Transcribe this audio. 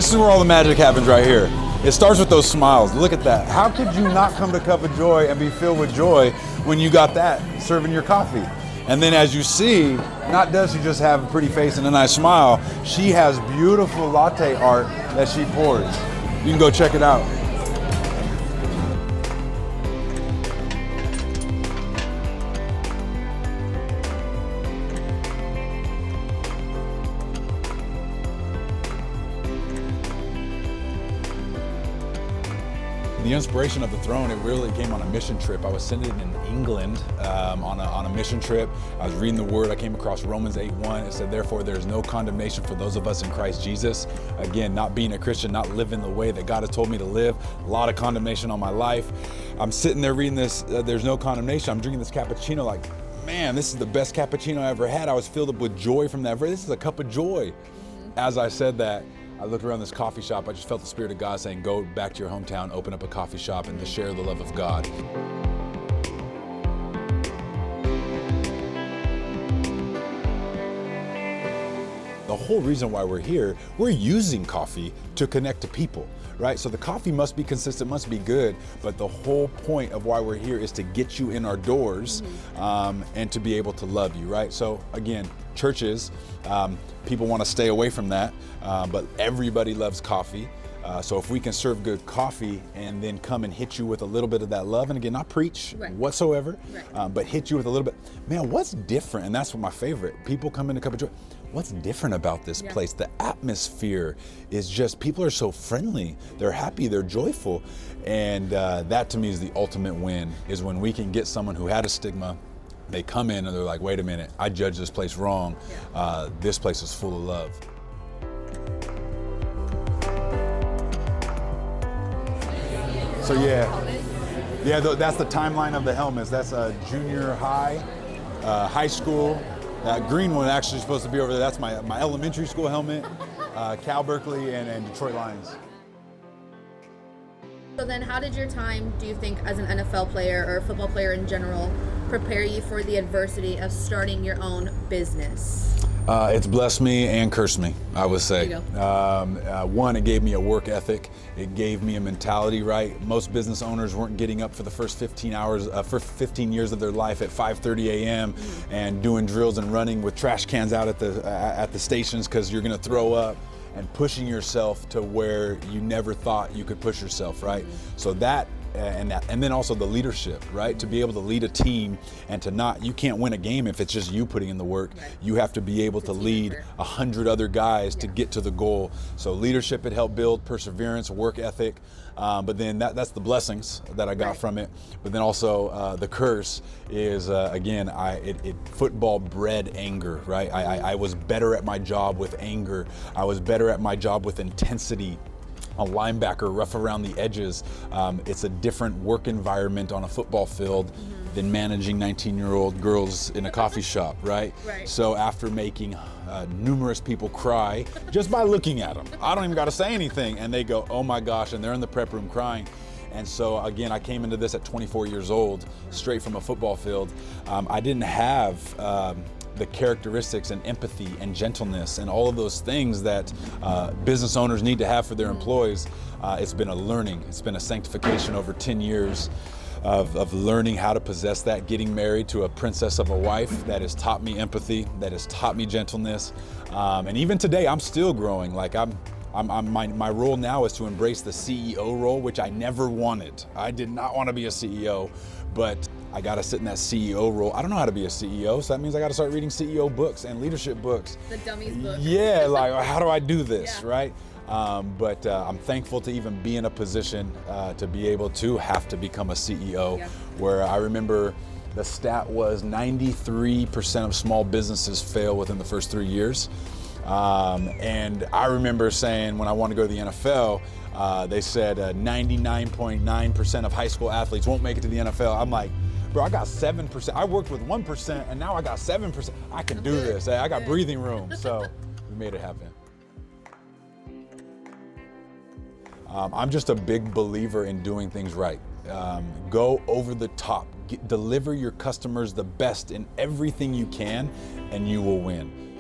This is where all the magic happens right here. It starts with those smiles. Look at that. How could you not come to Kuppa Joy and be filled with joy when you got that serving your coffee? And then as you see, not does she just have a pretty face and a nice smile, she has beautiful latte art that she pours. You can go check it out. The inspiration of the throne, it really came on a mission trip. I was sitting in England on a mission trip. I was reading the word. I came across Romans 8:1. It said, therefore, there's no condemnation for those of us in Christ Jesus. Again, not being a Christian, not living the way that God has told me to live. A lot of condemnation on my life. I'm sitting there reading this, there's no condemnation. I'm drinking this cappuccino like, man, this is the best cappuccino I ever had. I was filled up with joy from that. This is a cup of joy. As I said that, I looked around this coffee shop. I just felt the Spirit of God saying, go back to your hometown, open up a coffee shop, and to share the love of God. The whole reason why we're here, we're using coffee to connect to people, right? So the coffee must be consistent, must be good, but the whole point of why we're here is to get you in our doors and to be able to love you, right? So again, churches, people want to stay away from that, but everybody loves coffee. So if we can serve good coffee and then come and hit you with a little bit of that love, and again, not preach whatsoever, but hit you with a little bit, man, what's different? And that's what my favorite. People come into Kuppa Joy. What's different about this place? The atmosphere is just, people are so friendly. They're happy, they're joyful. And that to me is the ultimate win, is when we can get someone who had a stigma, they come in and they're like, wait a minute, I judged this place wrong. This place is full of love. So yeah, that's the timeline of the helmets. That's a junior high, high school. That green one actually is supposed to be over there. That's my elementary school helmet, Cal Berkeley and Detroit Lions. So then how did your time, do you think, as an NFL player or a football player in general, prepare you for the adversity of starting your own business? It's blessed me and cursed me, I would say. There you go. One, it gave me a work ethic. It gave me a mentality, right? Most business owners weren't getting up for the first 15 years of their life at 5:30 a.m. and doing drills and running with trash cans out at the stations because you're gonna throw up, and pushing yourself to where you never thought you could push yourself, right? So that, and then also the leadership, right? To be able to lead a team and to not, you can't win a game if it's just you putting in the work. You have to be able to lead 100 other guys to get to the goal. So leadership, it helped build perseverance, work ethic, but then that's the blessings that I got from it. But then also the curse is, again, football bred anger, right? I was better at my job with anger. I was better at my job with intensity. A linebacker, rough around the edges. It's a different work environment on a football field than managing 19-year-old girls in a coffee shop, right? So after making numerous people cry just by looking at them, I don't even got to say anything, and they go, oh my gosh, and they're in the prep room crying. And so again, I came into this at 24 years old, straight from a football field. I didn't have the characteristics and empathy and gentleness and all of those things that business owners need to have for their employees. It's been a learning, it's been a sanctification over 10 years of learning how to possess that, getting married to a princess of a wife that has taught me empathy, that has taught me gentleness. And even today, I'm still growing. Like my role now is to embrace the CEO role, which I never wanted. I did not want to be a CEO, but I got to sit in that CEO role. I don't know how to be a CEO, so that means I got to start reading CEO books and leadership books. The dummies book. Yeah, like how do I do this, right? But I'm thankful to even be in a position to be able to have to become a CEO, where I remember the stat was 93% of small businesses fail within the first 3 years. And I remember saying when I wanted to go to the NFL, they said 99.9% of high school athletes won't make it to the NFL. I'm like, bro, I got 7%. I worked with 1% and now I got 7%. I can do this. I got breathing room. So we made it happen. I'm just a big believer in doing things right. Go over the top. Deliver your customers the best in everything you can, and you will win.